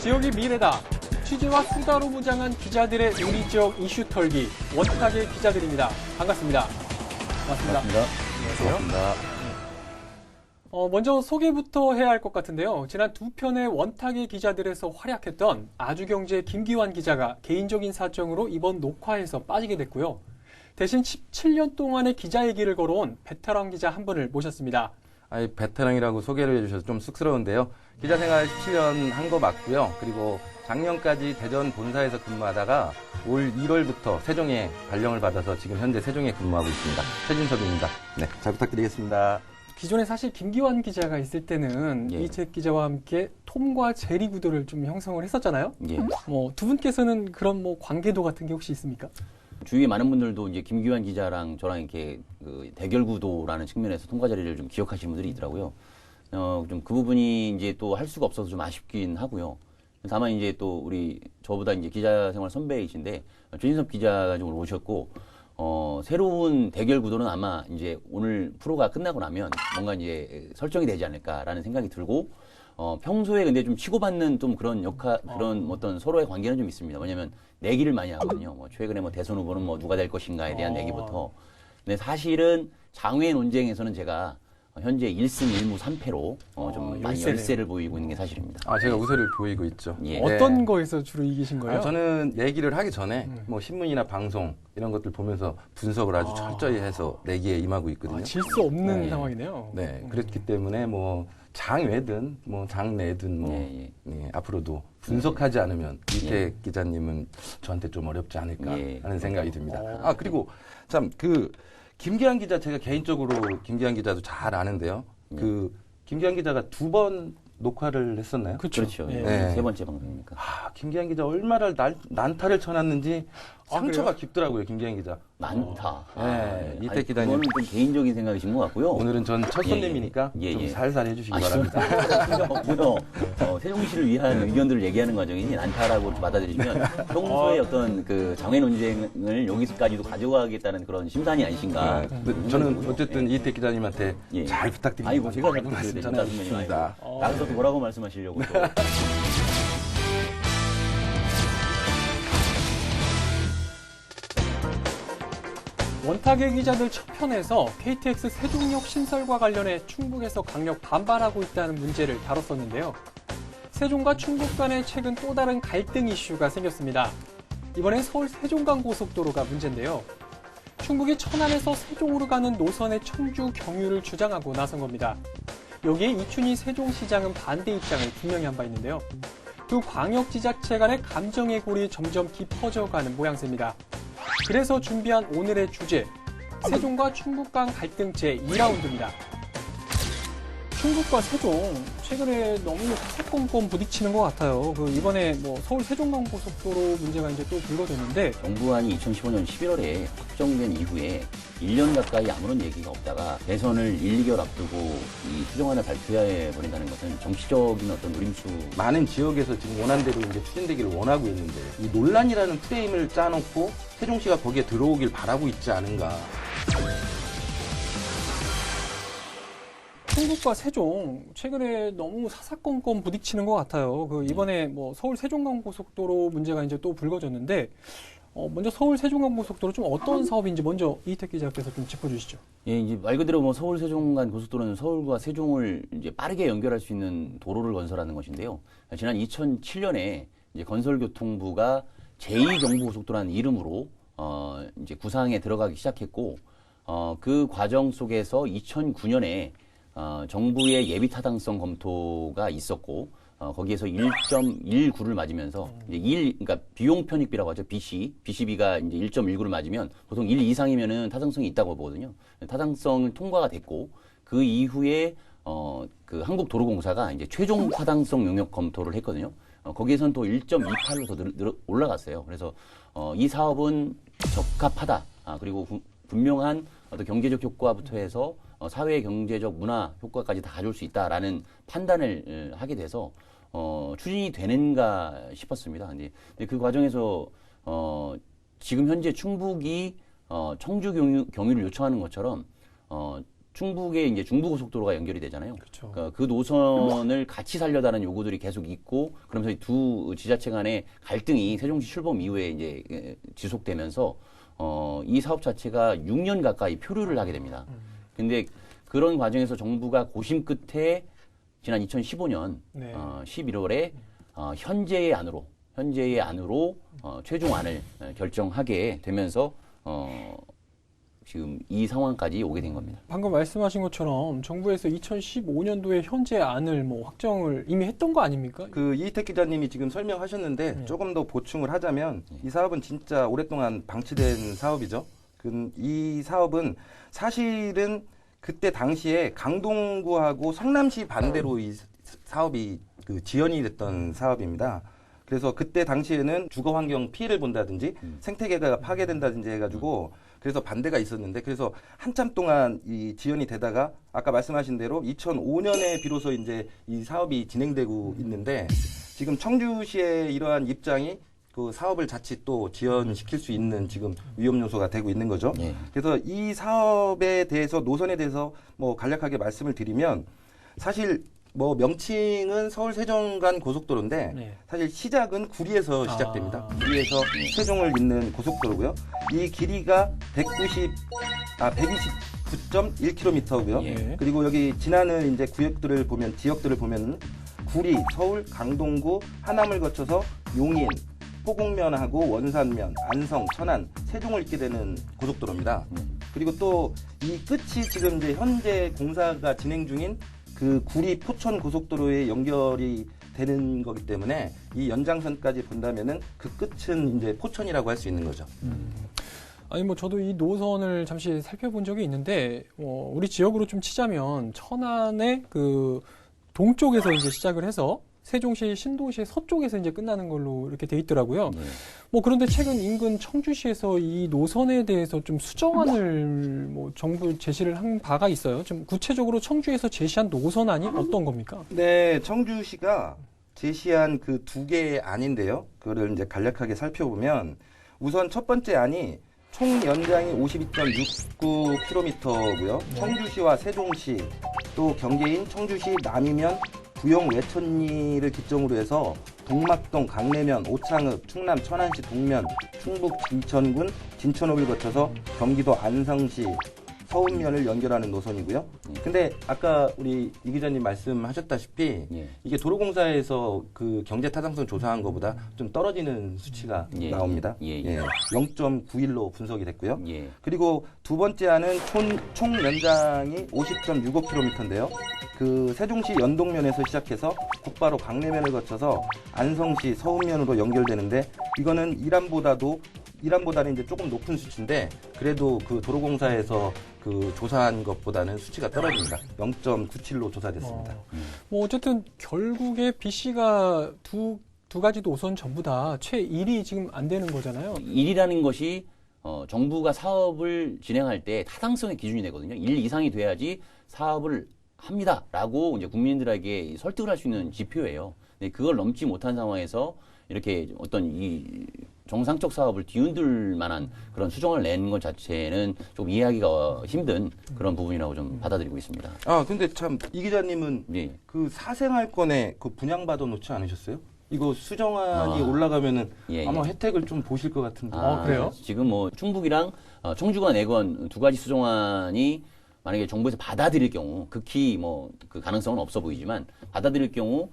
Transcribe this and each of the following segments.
지역이 미래다. 취재와 수다로 무장한 기자들의 우리 지역 이슈 털기. 원탁의 기자들입니다. 반갑습니다. 반갑습니다. 안녕하세요. 반갑습니다. 먼저 소개부터 해야 할 것 같은데요. 지난 두 편의 원탁의 기자들에서 활약했던 아주경제 김기환 기자가 개인적인 사정으로 이번 녹화에서 빠지게 됐고요. 대신 17년 동안의 기자의 길을 걸어온 베테랑 기자 한 분을 모셨습니다. 베테랑이라고 소개를 해주셔서 좀 쑥스러운데요. 기자 생활 17년 한 거 맞고요. 그리고 작년까지 대전 본사에서 근무하다가 올 1월부터 세종에 발령을 받아서 지금 현재 세종에 근무하고 있습니다. 최진섭입니다. 네, 잘 부탁드리겠습니다. 기존에 사실 김기환 기자가 있을 때는 이책 기자와 함께 톰과 제리 구도를 좀 형성을 했었잖아요. 두 분께서는 그런 관계도 같은 게 혹시 있습니까? 주위에 많은 분들도 이제 김기환 기자랑 저랑 이렇게 그 대결 구도라는 측면에서 톰과 제리를 좀 기억하시는 분들이 있더라고요. 좀 그 부분이 이제 또 할 수가 없어서 좀 아쉽긴 하고요. 다만 이제 또 우리 저보다 이제 기자 생활 선배이신데 최진섭 기자가 좀 오셨고 새로운 대결 구도는 아마 이제 오늘 프로가 끝나고 나면 뭔가 이제 설정이 되지 않을까라는 생각이 들고 평소에 근데 좀 치고받는 좀 그런 그런 어떤 서로의 관계는 좀 있습니다. 왜냐면 내기를 많이 하거든요. 최근에 대선 후보는 누가 될 것인가에 대한 내기부터. 근데 사실은 장외 논쟁에서는 제가 현재 1승 1무 3패로 좀 많이 열세를 보이고 있는 게 사실입니다. 제가 우세를 보이고 있죠. 어떤 거에서 주로 이기신 거예요? 저는 내기를 하기 전에 신문이나 방송 이런 것들 보면서 분석을 아주 철저히 해서 내기에 임하고 있거든요. 질 수 없는 상황이네요. 네, 그렇기 때문에 장외든 장내든 앞으로도 분석하지 않으면 이택 기자님은 저한테 좀 어렵지 않을까 하는 생각이 듭니다. 그리고 참 김기환 기자 제가 개인적으로 김기환 기자도 잘 아는데요. 김기환 기자가 2번 녹화를 했었나요? 그렇죠. 세 번째 방송이니까. 김기환 기자 얼마나 난타를 쳐놨는지 상처가 깊더라고요, 김기환 기자. 난타. 이택 기자님. 그거는 좀 개인적인 생각이신 것 같고요. 오늘은 전 첫 손님이니까 좀 살살 해주시기 바랍니다. 세종시를 위한 의견들을 얘기하는 과정이니 난타라고 받아들이시면 평소에 어떤 그 장외 논쟁을 여기서까지도 가져가겠다는 그런 심산이 아니신가. 저는 어쨌든 이택 기자님한테 잘 부탁드립니다. 아이고, 제가 잘 말씀 전해주십니다. 나가서 뭐라고 말씀하시려고 또. 원탁의 기자들 첫 편에서 KTX 세종역 신설과 관련해 충북에서 강력 반발하고 있다는 문제를 다뤘었는데요. 세종과 충북 간에 최근 또 다른 갈등 이슈가 생겼습니다. 이번엔 서울 세종간 고속도로가 문제인데요. 충북이 천안에서 세종으로 가는 노선의 청주 경유를 주장하고 나선 겁니다. 여기에 이춘희 세종시장은 반대 입장을 분명히 한 바 있는데요. 두 광역지자체 간의 감정의 골이 점점 깊어져가는 모양새입니다. 그래서 준비한 오늘의 주제, 세종과 충북 간 갈등 제2라운드입니다. 충북과 세종, 최근에 너무 사사건건 부딪히는 것 같아요. 이번에 서울 세종간 고속도로 문제가 이제 또 불거졌는데. 정부안이 2015년 11월에 확정된 이후에 1년 가까이 아무런 얘기가 없다가 대선을 1, 2개월 앞두고 이 수정안을 발표해 버린다는 것은 정치적인 어떤 노림수. 많은 지역에서 지금 원안대로 이제 추진되기를 원하고 있는데 이 논란이라는 프레임을 짜놓고 세종시가 거기에 들어오길 바라고 있지 않은가. 충북과 세종, 최근에 너무 사사건건 부딪히는 것 같아요. 이번에 서울 세종간 고속도로 문제가 이제 또 불거졌는데, 먼저 서울 세종간 고속도로 좀 어떤 사업인지 먼저 이택 기자께서 좀 짚어주시죠. 이제 말 그대로 서울 세종간 고속도로는 서울과 세종을 이제 빠르게 연결할 수 있는 도로를 건설하는 것인데요. 지난 2007년에 이제 건설교통부가 제2경부고속도로라는 이름으로 이제 구상에 들어가기 시작했고, 그 과정 속에서 2009년에 정부의 예비 타당성 검토가 있었고, 거기에서 1.19를 맞으면서, 이제 그러니까 비용 편익비라고 하죠. BCB가 이제 1.19를 맞으면 보통 1 이상이면은 타당성이 있다고 보거든요. 타당성을 통과가 됐고, 그 이후에, 그 한국도로공사가 이제 최종 타당성 용역 검토를 했거든요. 거기에선 또 1.28로 더 올라갔어요. 그래서, 이 사업은 적합하다. 그리고 분명한 어떤 경제적 효과부터 해서 사회 경제적 문화 효과까지 다 가져올 수 있다라는 판단을 하게 돼서 추진이 되는가 싶었습니다. 근데 그 과정에서 지금 현재 충북이 청주 경유를 요청하는 것처럼 충북에 이제 중부고속도로가 연결이 되잖아요. 그렇죠. 그러니까 그 노선을 같이 살려다는 요구들이 계속 있고, 그러면서 이 두 지자체 간의 갈등이 세종시 출범 이후에 이제 지속되면서 이 사업 자체가 6년 가까이 표류를 하게 됩니다. 근데 그런 과정에서 정부가 고심 끝에 지난 2015년 네. 11월에 현재의 안으로 최종안을 결정하게 되면서 지금 이 상황까지 오게 된 겁니다. 방금 말씀하신 것처럼 정부에서 2015년도에 현재 안을 뭐 확정을 이미 했던 거 아닙니까? 그 이희택 기자님이 지금 설명하셨는데 조금 더 보충을 하자면 이 사업은 진짜 오랫동안 방치된 사업이죠. 이 사업은 사실은 그때 당시에 강동구하고 성남시 반대로 이 사업이 그 지연이 됐던 사업입니다. 그래서 그때 당시에는 주거 환경 피해를 본다든지 생태계가 파괴된다든지 해가지고 그래서 반대가 있었는데, 그래서 한참 동안 이 지연이 되다가 아까 말씀하신 대로 2005년에 비로소 이제 이 사업이 진행되고 있는데, 지금 청주시의 이러한 입장이 그 사업을 자칫 또 지연시킬 수 있는 지금 위험 요소가 되고 있는 거죠. 그래서 이 사업에 대해서, 노선에 대해서 뭐 간략하게 말씀을 드리면, 사실 뭐 명칭은 서울 세종 간 고속도로인데 사실 시작은 구리에서 시작됩니다. 구리에서 세종을 잇는 고속도로고요. 이 길이가 129.1km고요. 그리고 여기 지나는 이제 구역들을 보면, 지역들을 보면 구리, 서울, 강동구, 하남을 거쳐서 용인, 포곡면하고 원산면, 안성, 천안, 세종을 잇게 되는 고속도로입니다. 그리고 또 이 끝이 지금 이제 현재 공사가 진행 중인 그 구리 포천 고속도로에 연결이 되는 거기 때문에 이 연장선까지 본다면은 그 끝은 이제 포천이라고 할 수 있는 거죠. 아니 뭐 저도 이 노선을 잠시 살펴본 적이 있는데 우리 지역으로 좀 치자면 천안의 그 동쪽에서 이제 시작을 해서 세종시 신도시의 서쪽에서 이제 끝나는 걸로 이렇게 돼 있더라고요. 뭐 그런데 최근 인근 청주시에서 이 노선에 대해서 좀 수정안을 뭐 정부 제시를 한 바가 있어요. 좀 구체적으로 청주에서 제시한 노선안이 어떤 겁니까? 네, 청주시가 제시한 그 두 개의 안인데요. 그거를 이제 간략하게 살펴보면, 우선 첫 번째 안이 총 연장이 52.69km고요. 청주시와 세종시, 또 경계인 청주시 남이면 구용 외천리를 기점으로 해서 동막동, 강내면, 오창읍, 충남 천안시 동면, 충북 진천군 진천읍을 거쳐서 경기도 안성시 서운면을 연결하는 노선이고요. 근데 아까 우리 이 기자님 말씀하셨다시피 이게 도로공사에서 그 경제 타당성 조사한 것보다 좀 떨어지는 수치가 나옵니다. 0.91로 분석이 됐고요. 그리고 두 번째 안은 총 연장이 50.65km인데요. 그 세종시 연동면에서 시작해서 곧바로 강내면을 거쳐서 안성시 서운면으로 연결되는데, 이거는 이란보다는 이제 조금 높은 수치인데, 그래도 그 도로공사에서 그 조사한 것보다는 수치가 떨어집니다. 0.97로 조사됐습니다. 뭐 어쨌든 결국에 BC가 두 가지 노선 전부 다 최1이 지금 안 되는 거잖아요. 1이라는 것이 정부가 사업을 진행할 때 타당성의 기준이 되거든요. 1 이상이 돼야지 사업을 합니다라고 이제 국민들에게 설득을 할 수 있는 지표예요. 근데 그걸 넘지 못한 상황에서 이렇게 어떤 이 정상적 사업을 뒤흔들 만한 그런 수정을 낸 것 자체는 좀 이해하기가 힘든 그런 부분이라고 좀 받아들이고 있습니다. 근데 참 이 기자님은 그 사생활권에 그 분양받아 놓지 않으셨어요? 이거 수정안이 올라가면은 아마 혜택을 좀 보실 것 같은데. 그래요? 지금 뭐 충북이랑 청주가 내건 두 가지 수정안이 만약에 정부에서 받아들일 경우, 극히 뭐 그 가능성은 없어 보이지만 받아들일 경우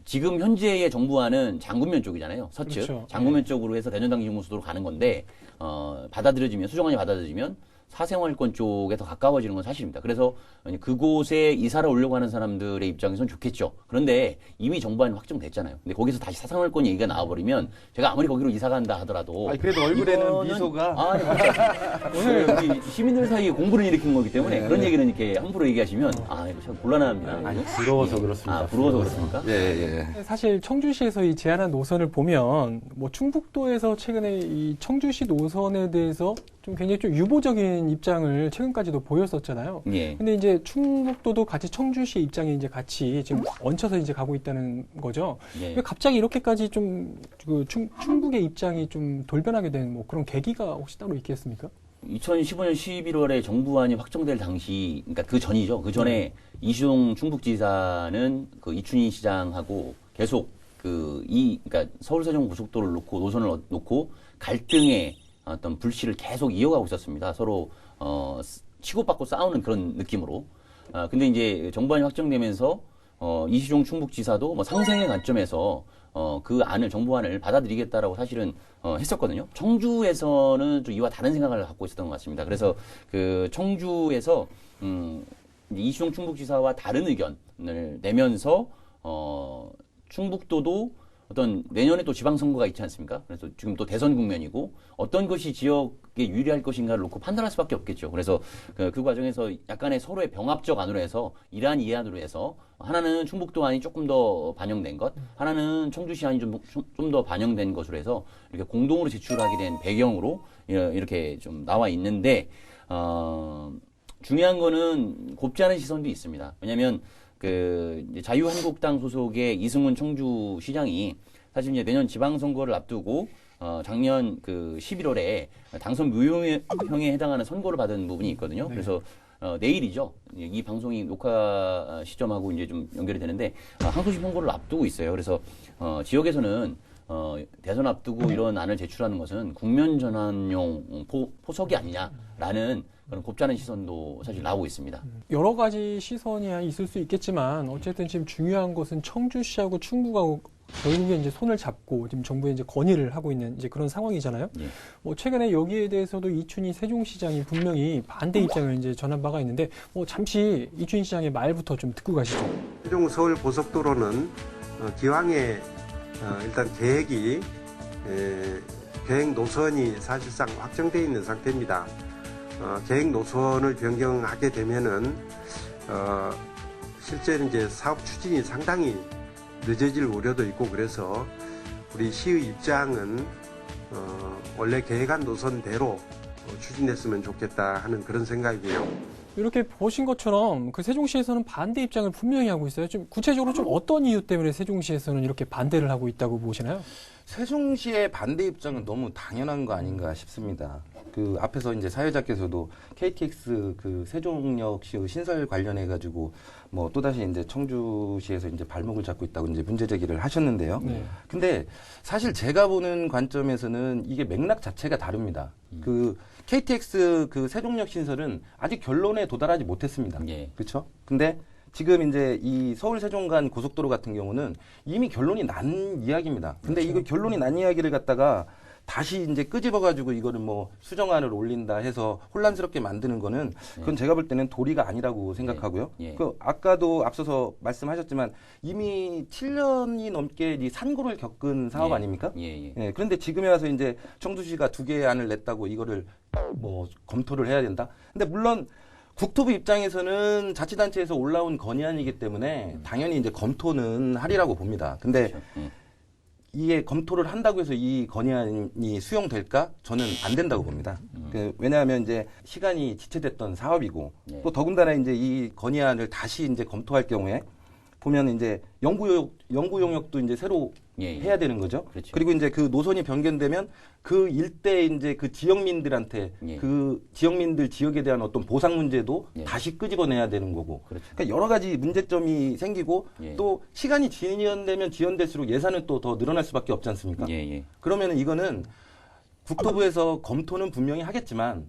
지금 현재의 정부안은 장군면 쪽이잖아요. 서측. 그렇죠. 장군면 쪽으로 해서 대전단기 중부수도로 가는 건데 받아들여지면, 수정안이 받아들여지면 사생활권 쪽에 더 가까워지는 건 사실입니다. 그래서 그곳에 이사를 오려고 하는 사람들의 입장에서는 좋겠죠. 그런데 이미 정부안이 확정됐잖아요. 근데 거기서 다시 사생활권 얘기가 나와버리면 제가 아무리 거기로 이사 간다 하더라도 그래도 얼굴에는 미소가 오늘 우리 시민들 사이에 공부를 일으킨 거기 때문에 그런 얘기는 이렇게 함부로 얘기하시면 이거 참 곤란합니다. 아니, 부러워서 그렇습니다. 부러워서 그렇습니까? 사실 청주시에서 이 제안한 노선을 보면 뭐 충북도에서 최근에 이 청주시 노선에 대해서 좀 굉장히 좀 유보적인 입장을 최근까지도 보였었잖아요. 예. 근데 이제 충북도도 같이 청주시 입장이 이제 같이 지금 얹혀서 이제 가고 있다는 거죠. 예. 왜 갑자기 이렇게까지 좀 그 충북의 입장이 좀 돌변하게 된 뭐 그런 계기가 혹시 따로 있겠습니까? 2015년 11월에 정부안이 확정될 당시, 그러니까 그 전이죠. 그 전에 이시종 충북지사는 그 이춘희 시장하고 계속 그러니까 서울 세종 고속도로를 놓고 노선을 놓고 갈등의 어떤 불씨를 계속 이어가고 있었습니다. 서로 치고받고 싸우는 그런 느낌으로. 근데 이제 정부안이 확정되면서 이시종 충북지사도 뭐 상생의 관점에서 그 안을 정부안을 받아들이겠다라고 사실은 했었거든요. 청주에서는 좀 이와 다른 생각을 갖고 있었던 것 같습니다. 그래서 그 청주에서 이제 이시종 충북지사와 다른 의견을 내면서 충북도도 어떤 내년에 또 지방선거가 있지 않습니까? 그래서 지금 또 대선 국면이고 어떤 것이 지역에 유리할 것인가를 놓고 판단할 수밖에 없겠죠. 그래서 그 과정에서 약간의 서로의 병합적 안으로 해서 이러한 이해안으로 해서 하나는 충북도 안이 조금 더 반영된 것, 하나는 청주시 안이 좀 더 반영된 것으로 해서 이렇게 공동으로 제출하게 된 배경으로 이렇게 좀 나와 있는데 중요한 거는 곱지 않은 시선도 있습니다. 왜냐하면 이제 자유한국당 소속의 이승훈 청주시장이 사실 이제 내년 지방선거를 앞두고 작년 11월에 당선 무효형에 해당하는 선고를 받은 부분이 있거든요. 네. 그래서 내일이죠. 이 방송이 녹화 시점하고 이제 좀 연결이 되는데 항소심 선고를 앞두고 있어요. 그래서 지역에서는 대선 앞두고 이런 안을 제출하는 것은 국면 전환용 포석이 아니냐라는 그런 곱지 않은 시선도 사실 나오고 있습니다. 여러 가지 시선이 있을 수 있겠지만 어쨌든 지금 중요한 것은 청주시하고 충북하고 결국에 이제 손을 잡고 지금 정부에 이제 건의를 하고 있는 이제 그런 상황이잖아요. 예. 뭐 최근에 여기에 대해서도 이춘희 세종시장이 분명히 반대 입장을 이제 전한 바가 있는데 잠시 이춘희 시장의 말부터 좀 듣고 가시죠. 세종 서울 고속도로는 기왕에 일단 계획 노선이 사실상 확정되어 있는 상태입니다. 계획 노선을 변경하게 되면은 실제로 이제 사업 추진이 상당히 늦어질 우려도 있고 그래서 우리 시의 입장은 원래 계획한 노선대로 추진했으면 좋겠다 하는 그런 생각이고요. 이렇게 보신 것처럼 그 세종시에서는 반대 입장을 분명히 하고 있어요. 좀 구체적으로 좀 어떤 이유 때문에 세종시에서는 이렇게 반대를 하고 있다고 보시나요? 세종시의 반대 입장은 너무 당연한 거 아닌가 싶습니다. 그 앞에서 이제 사회자께서도 KTX 그 세종역시의 신설 관련해 가지고 뭐 또다시 이제 청주시에서 이제 발목을 잡고 있다고 이제 문제 제기를 하셨는데요. 네. 근데 사실 제가 보는 관점에서는 이게 맥락 자체가 다릅니다. 그 KTX 그 세종역 신설은 아직 결론에 도달하지 못했습니다. 예. 그렇죠? 근데 지금 이제 이 서울 세종 간 고속도로 같은 경우는 이미 결론이 난 이야기입니다. 근데 그렇죠. 이거 결론이 난 이야기를 갖다가 다시 이제 끄집어가지고 이거를 뭐 수정안을 올린다 해서 혼란스럽게 만드는 거는 그건 제가 볼 때는 도리가 아니라고 생각하고요. 예. 그 아까도 앞서서 말씀하셨지만 이미 7년이 넘게 이 산고를 겪은 사업 예. 아닙니까? 예. 예, 그런데 지금에 와서 이제 청주시가 2개의 안을 냈다고 이거를 뭐 검토를 해야 된다. 근데 물론 국토부 입장에서는 자치단체에서 올라온 건의안이기 때문에 당연히 이제 검토는 하리라고 봅니다. 근데 그렇죠. 이게 검토를 한다고 해서 이 건의안이 수용될까? 저는 안 된다고 봅니다. 왜냐하면 이제 시간이 지체됐던 사업이고 네. 또 더군다나 이제 이 건의안을 다시 이제 검토할 경우에 보면 이제 연구 용역도 이제 새로 해야 되는 거죠. 그렇죠. 그리고 이제 그 노선이 변경되면 그 일대 이제 그 지역민들한테 예. 그 지역민들 지역에 대한 어떤 보상 문제도 예. 다시 끄집어내야 되는 거고. 그렇죠. 그러니까 여러 가지 문제점이 생기고 예. 또 시간이 지연되면 지연될수록 예산은 또 더 늘어날 수밖에 없지 않습니까? 예. 그러면 이거는 국토부에서 검토는 분명히 하겠지만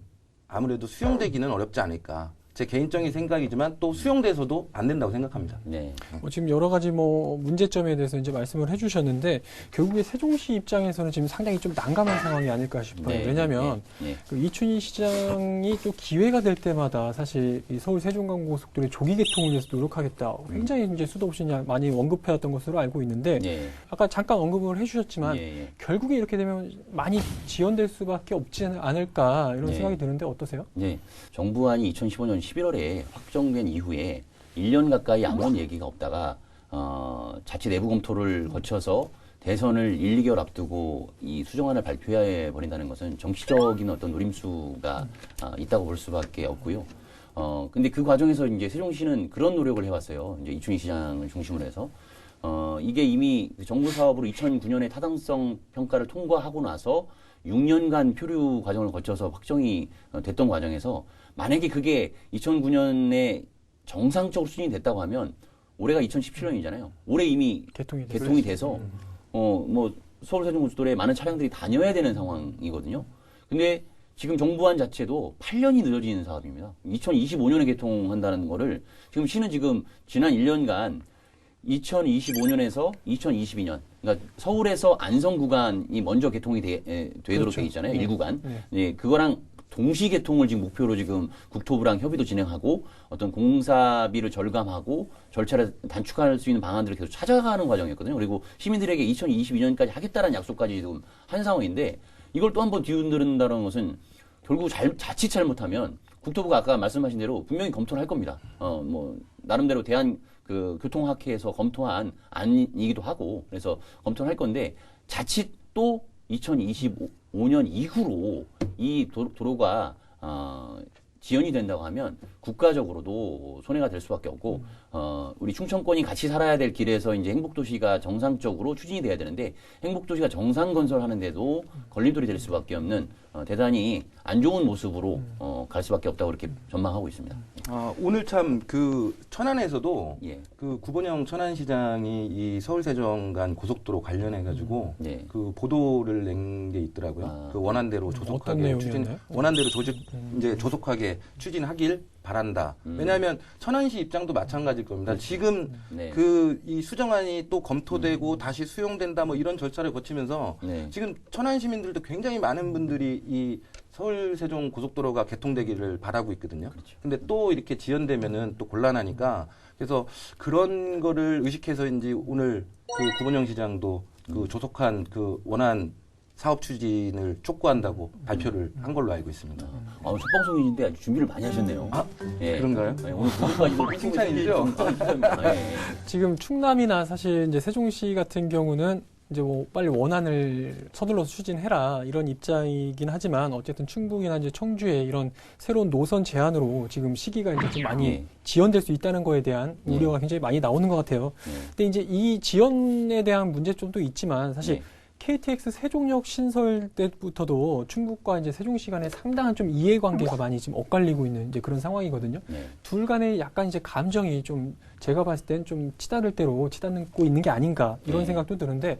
아무래도 수용되기는 어렵지 않을까. 제 개인적인 생각이지만 또 수용돼서도 안 된다고 생각합니다. 네. 지금 여러 가지 뭐 문제점에 대해서 이제 말씀을 해주셨는데 결국에 세종시 입장에서는 지금 상당히 좀 난감한 상황이 아닐까 싶어요. 네. 왜냐하면 네. 그 이춘희 시장이 또 기회가 될 때마다 사실 이 서울 세종간고속도로의 조기 개통을 위해서 노력하겠다. 굉장히 이제 수도 없이 많이 언급해왔던 것으로 알고 있는데 네. 아까 잠깐 언급을 해주셨지만 예. 결국에 이렇게 되면 많이 지연될 수밖에 없지 않을까 이런 네. 생각이 드는데 어떠세요? 네. 정부안이 2015년 11월에 확정된 이후에 1년 가까이 아무런 얘기가 없다가 자치 내부 검토를 거쳐서 대선을 1, 2개월 앞두고 이 수정안을 발표해 버린다는 것은 정치적인 어떤 노림수가 있다고 볼 수밖에 없고요. 근데 그 과정에서 이제 세종시는 그런 노력을 해왔어요. 이제 이춘희 시장을 중심으로 해서. 이게 이미 정부 사업으로 2009년에 타당성 평가를 통과하고 나서 6년간 표류 과정을 거쳐서 확정이 됐던 과정에서 만약에 그게 2009년에 정상적으로 추진이 됐다고 하면 올해가 2017년이잖아요. 올해 이미 개통이 돼서 뭐 서울 세종고속도로에 많은 차량들이 다녀야 되는 상황이거든요. 근데 지금 정부안 자체도 8년이 늦어지는 사업입니다. 2025년에 개통한다는 거를 지금 시는 지금 지난 1년간 2025년에서 2022년, 그러니까 서울에서 안성 구간이 먼저 개통이 되도록 그렇죠. 돼 있잖아요. 1구간. 네, 그거랑 동시 개통을 지금 목표로 지금 국토부랑 협의도 진행하고 어떤 공사비를 절감하고 절차를 단축할 수 있는 방안들을 계속 찾아가는 과정이었거든요. 그리고 시민들에게 2022년까지 하겠다는 약속까지 지금 한 상황인데 이걸 또 한 번 뒤흔든다는 것은 결국 자칫 잘못하면 국토부가 아까 말씀하신 대로 분명히 검토를 할 겁니다. 뭐 나름대로 그 교통학회에서 검토한 안이기도 하고 그래서 검토를 할 건데 자칫 또 2025년 이후로 이 도로가 지연이 된다고 하면 국가적으로도 손해가 될 수밖에 없고 우리 충청권이 같이 살아야 될 길에서 이제 행복도시가 정상적으로 추진이 돼야 되는데 행복도시가 정상 건설하는데도 걸림돌이 될 수밖에 없는 대단히 안 좋은 모습으로 갈 수밖에 없다고 그렇게 전망하고 있습니다. 오늘 참 그 천안에서도 예. 그 구본영 천안시장이 이 서울세종 간 고속도로 관련해 가지고 예. 그 보도를 낸 게 있더라고요. 그 원안대로 조속하게 원안대로 이제 조속하게 추진하길 바란다. 왜냐하면 천안시 입장도 마찬가지일 겁니다. 그렇죠. 지금 네. 그 이 수정안이 또 검토되고 다시 수용된다 뭐 이런 절차를 거치면서 네. 지금 천안 시민들도 굉장히 많은 분들이 이 서울 세종 고속도로가 개통되기를 바라고 있거든요. 그렇죠. 근데 또 이렇게 지연되면은 또 곤란하니까 그래서 그런 거를 의식해서인지 오늘 그 구본영 시장도 그 조속한 그 원안 사업 추진을 촉구한다고 발표를 한 걸로 알고 있습니다. 첫 방송인데 아주 준비를 많이 하셨네요. 예. 그런가요? 네, 오늘 오늘까지도 칭찬이죠. 지금 충남이나 사실 이제 세종시 같은 경우는 이제 뭐 빨리 원안을 서둘러서 추진해라 이런 입장이긴 하지만 어쨌든 충북이나 이제 청주의 이런 새로운 노선 제한으로 지금 시기가 이제 좀 많이 지연될 수 있다는 거에 대한 우려가 굉장히 많이 나오는 것 같아요. 근데 이제 이 지연에 대한 문제점도 있지만 사실 KTX 세종역 신설 때부터도 충북과 이제 세종시 간에 상당한 좀 이해관계가 많이 지금 엇갈리고 있는 이제 그런 상황이거든요. 둘 간에 약간 이제 감정이 좀 제가 봤을 땐 좀 치닫을 대로 치닫고 있는 게 아닌가 이런 생각도 드는데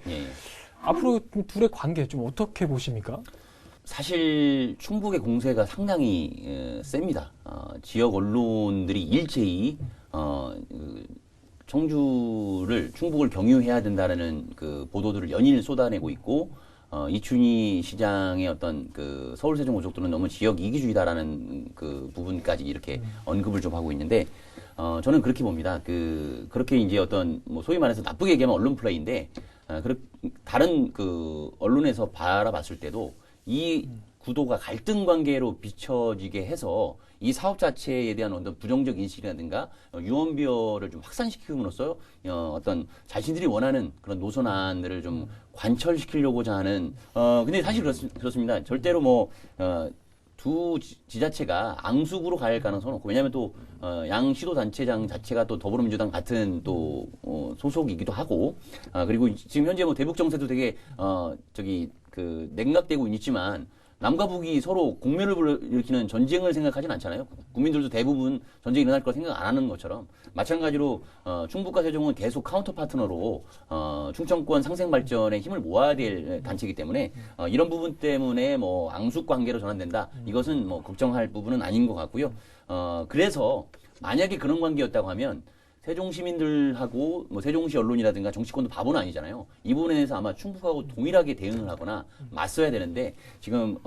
앞으로 둘의 관계 좀 어떻게 보십니까? 사실 충북의 공세가 상당히 셉니다. 지역 언론들이 일제히 충북을 경유해야 된다는 그 보도들을 연일 쏟아내고 있고, 이춘희 시장의 어떤 그 서울 세종 고속도로는 너무 지역 이기주의다라는 그 부분까지 이렇게 언급을 좀 하고 있는데, 저는 그렇게 봅니다. 그렇게 이제 어떤 뭐 소위 말해서 나쁘게 얘기하면 언론 플레이인데, 다른 그 언론에서 바라봤을 때도 이 구도가 갈등 관계로 비춰지게 해서 이 사업 자체에 대한 어떤 부정적 인식이라든가 유언비어를 좀 확산시킴으로써 어떤 자신들이 원하는 그런 노선안들을 좀 관철시키려고자 하는 근데 사실 그렇습니다. 절대로 뭐 두 지자체가 앙숙으로 갈 가능성은 없고 왜냐하면 또 양 시도 단체장 자체가 또 더불어민주당 같은 또 소속이기도 하고 그리고 지금 현재 뭐 대북 정세도 되게 그 냉각되고 있지만 남과 북이 서로 공멸을 일으키는 전쟁을 생각하진 않잖아요. 국민들도 대부분 전쟁이 일어날 거 생각 안 하는 것처럼 마찬가지로 충북과 세종은 계속 카운터 파트너로 충청권 상생 발전에 힘을 모아야 될 단체이기 때문에 이런 부분 때문에 뭐 앙숙 관계로 전환된다. 이것은 뭐 걱정할 부분은 아닌 것 같고요. 그래서 만약에 그런 관계였다고 하면 세종 시민들하고 뭐 세종시 언론이라든가 정치권도 바보는 아니잖아요. 이 부분에 대해서 아마 충북하고 동일하게 대응을 하거나 맞서야 되는데 지금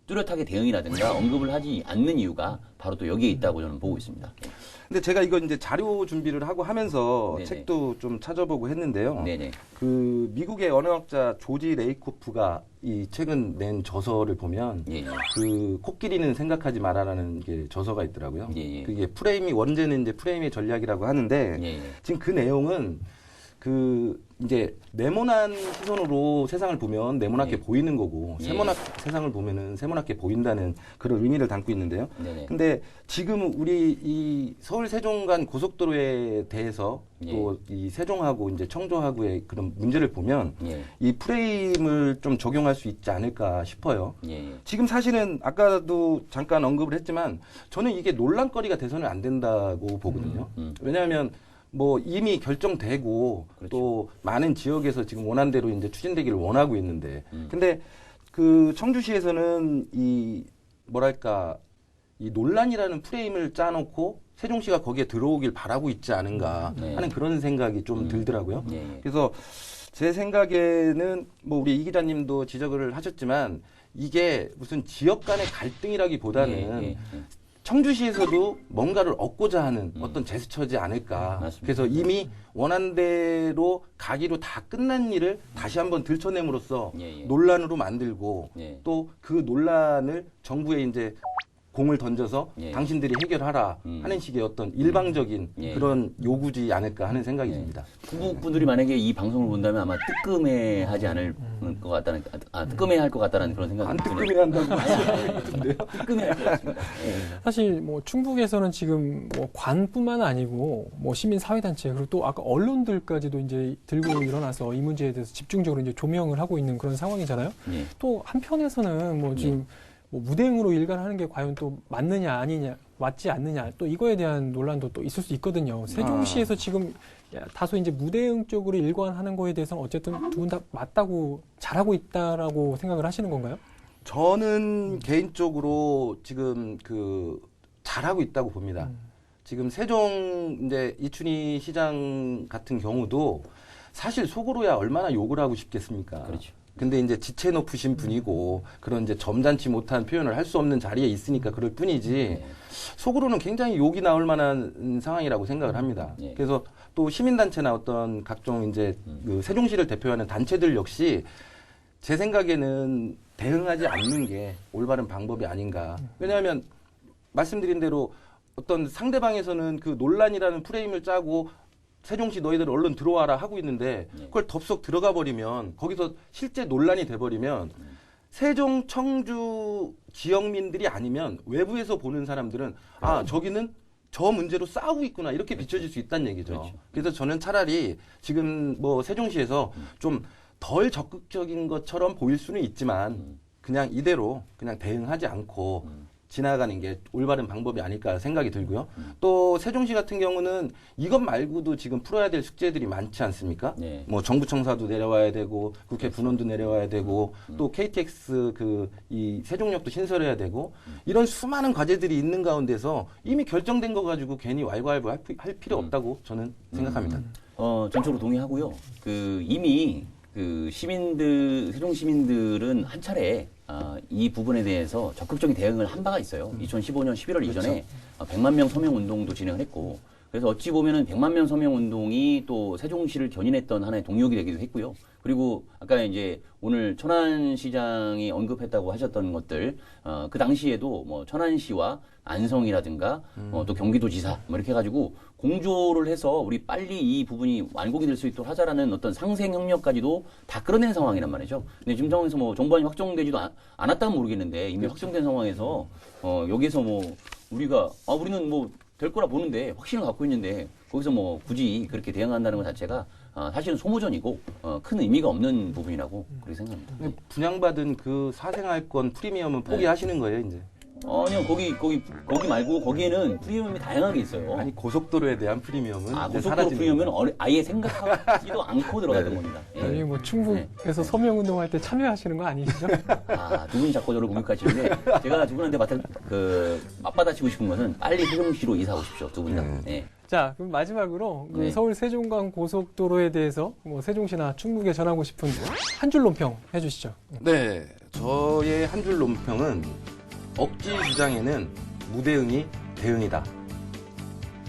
뚜렷하게 대응이라든가 언급을 하지 않는 이유가 바로 또 여기에 있다고 저는 보고 있습니다. 근데 제가 이거 이제 자료 준비를 하고 하면서 네네. 책도 좀 찾아보고 했는데요. 네네. 그 미국의 언어학자 조지 레이코프가 이 최근 낸 저서를 보면 그 코끼리는 생각하지 마라라는 게 저서가 있더라고요. 그게 원제는 이제 프레임의 전략이라고 하는데 지금 그 내용은 그 이제 네모난 시선으로 세상을 보면 네모나게 보이는 거고 세모난 세상을 보면은 세모나게 보인다는 그런 의미를 담고 있는데요. 근데 지금 우리 이 서울 세종간 고속도로에 대해서 또 이 세종하고 이제 청주하고의 그런 문제를 보면 이 프레임을 좀 적용할 수 있지 않을까 싶어요. 지금 사실은 아까도 잠깐 언급을 했지만 저는 이게 논란거리가 돼서는 안 된다고 보거든요. 왜냐하면 뭐 이미 결정되고 그렇죠. 또 많은 지역에서 지금 원안대로 이제 추진되기를 원하고 있는데 근데 그 청주시에서는 이 뭐랄까 이 논란이라는 프레임을 짜놓고 세종시가 거기에 들어오길 바라고 있지 않은가 하는 그런 생각이 좀 들더라고요. 그래서 제 생각에는 뭐 우리 이 기자님도 지적을 하셨지만 이게 무슨 지역 간의 갈등이라기보다는 청주시에서도 뭔가를 얻고자 하는 어떤 제스처지 않을까. 맞습니다. 그래서 이미 원안대로 가기로 다 끝난 일을 다시 한번 들춰냄으로써 논란으로 만들고 또 그 논란을 정부에 이제 공을 던져서 당신들이 해결하라 하는 식의 어떤 일방적인 그런 요구지 않을까 하는 생각이 듭니다. 중국 분들이 만약에 이 방송을 본다면 아마 뜨끔해하지 않을 것 같다는, 뜨끔해할 것 같다는 그런 생각이 안 뜨끔해한다고 말씀하시는데요. 뜨끔해할 것 같습니다. 사실 뭐 충북에서는 지금 뭐 관뿐만 아니고 뭐 시민 사회단체 그리고 또 아까 언론들까지도 이제 들고 일어나서 이 문제에 대해서 집중적으로 이제 조명을 하고 있는 그런 상황이잖아요. 또 한편에서는 뭐 지금 뭐 무대응으로 일관하는 게 과연 또 맞느냐 아니냐 맞지 않느냐 또 이거에 대한 논란도 또 있을 수 있거든요. 세종시에서 지금 다소 이제 무대응 쪽으로 일관하는 거에 대해서는 어쨌든 두 분 다 맞다고 잘하고 있다라고 생각을 하시는 건가요? 저는 개인적으로 지금 그 잘하고 있다고 봅니다. 지금 세종 이제 이춘희 시장 같은 경우도 사실 속으로야 얼마나 욕을 하고 싶겠습니까? 그렇죠. 근데 이제 지체 높으신 분이고 그런 이제 점잖지 못한 표현을 할 수 없는 자리에 있으니까 그럴 뿐이지 속으로는 굉장히 욕이 나올 만한 상황이라고 생각을 합니다. 그래서 또 시민단체나 어떤 각종 이제 그 세종시를 대표하는 단체들 역시 제 생각에는 대응하지 않는 게 올바른 방법이 아닌가. 왜냐하면 말씀드린 대로 어떤 상대방에서는 그 논란이라는 프레임을 짜고 세종시 너희들 얼른 들어와라 하고 있는데 그걸 덥석 들어가 버리면 거기서 실제 논란이 돼버리면 세종, 청주 지역민들이 아니면 외부에서 보는 사람들은 아 저기는 저 문제로 싸우고 있구나 이렇게 비춰질 수 있다는 얘기죠. 그렇죠. 그래서 저는 차라리 지금 뭐 세종시에서 좀 덜 적극적인 것처럼 보일 수는 있지만 그냥 이대로 그냥 대응하지 않고 지나가는 게 올바른 방법이 아닐까 생각이 들고요. 또 세종시 같은 경우는 이것 말고도 지금 풀어야 될 숙제들이 많지 않습니까? 뭐 정부청사도 내려와야 되고 국회 분원도 내려와야 되고 또 KTX 이 세종역도 신설해야 되고 이런 수많은 과제들이 있는 가운데서 이미 결정된 거 가지고 괜히 왈가왈부 할 필요 없다고 저는 생각합니다. 전적으로 동의하고요. 이미 세종 시민들은 한 차례 이 부분에 대해서 적극적인 대응을 한 바가 있어요. 2015년 11월 이전에 100만 명 서명 운동도 진행을 했고, 그래서 어찌 보면은 100만 명 서명 운동이 또 세종시를 견인했던 하나의 동력이 되기도 했고요. 그리고 아까 이제 오늘 천안시장이 언급했다고 하셨던 것들, 그 당시에도 뭐 천안시와 안성이라든가 또 경기도지사 뭐 이렇게 해가지고 공조를 해서 우리 빨리 이 부분이 완공이 될 수 있도록 하자라는 어떤 상생 협력까지도 다 끌어낸 상황이란 말이죠. 근데 지금 상황에서 뭐 정부안이 확정되지도 않았다면 모르겠는데 이미 확정된 상황에서 여기에서 뭐 우리는 뭐 될 거라 보는데 확신을 갖고 있는데 거기서 뭐 굳이 그렇게 대응한다는 것 자체가 사실은 소모전이고 큰 의미가 없는 부분이라고 그렇게 생각합니다. 분양받은 그 사생활권 프리미엄은 포기하시는 거예요, 이제? 아니요, 거기 말고 거기에는 프리미엄이 다양하게 있어요. 아니, 고속도로에 대한 프리미엄은 고속도로 프리미엄은 아예 생각하지도 않고 들어갔던 겁니다. 아니, 뭐 충북에서 서명운동할 때 참여하시는 거 아니시죠? 두 분이 자꾸 저를 공격하시는데 제가 두 분한테 맞받아치고 싶은 것은 빨리 세종시로 이사 오십시오, 두 분 다. 자, 그럼 마지막으로 서울 세종간 고속도로에 대해서 뭐 세종시나 충북에 전하고 싶은 한 줄 논평 해주시죠. 네, 저의 한 줄 논평은 억지 주장에는 무대응이 대응이다.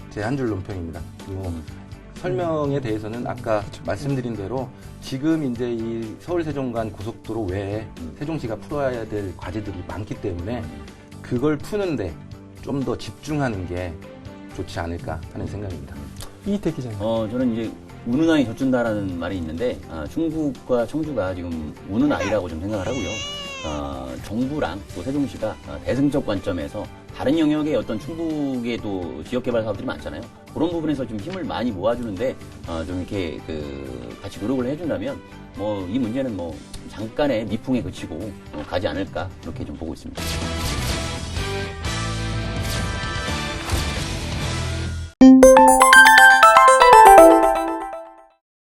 제 한 줄 논평입니다. 그리고 설명에 대해서는 아까 말씀드린 대로 지금 이제 이 서울 세종간 고속도로 외에 세종시가 풀어야 될 과제들이 많기 때문에 그걸 푸는데 좀 더 집중하는 게 좋지 않을까 하는 생각입니다. 이희택 기자님. 저는 이제 우는 아이 젖준다라는 말이 있는데 충북과 청주가 지금 우는 아이라고 좀 생각을 하고요. 정부랑 또 세종시가 대승적 관점에서 다른 영역의 어떤 충북의 또 지역개발 사업들이 많잖아요. 그런 부분에서 좀 힘을 많이 모아주는데 좀 이렇게 같이 노력을 해준다면 이 문제는 잠깐의 미풍에 그치고 가지 않을까 그렇게 좀 보고 있습니다.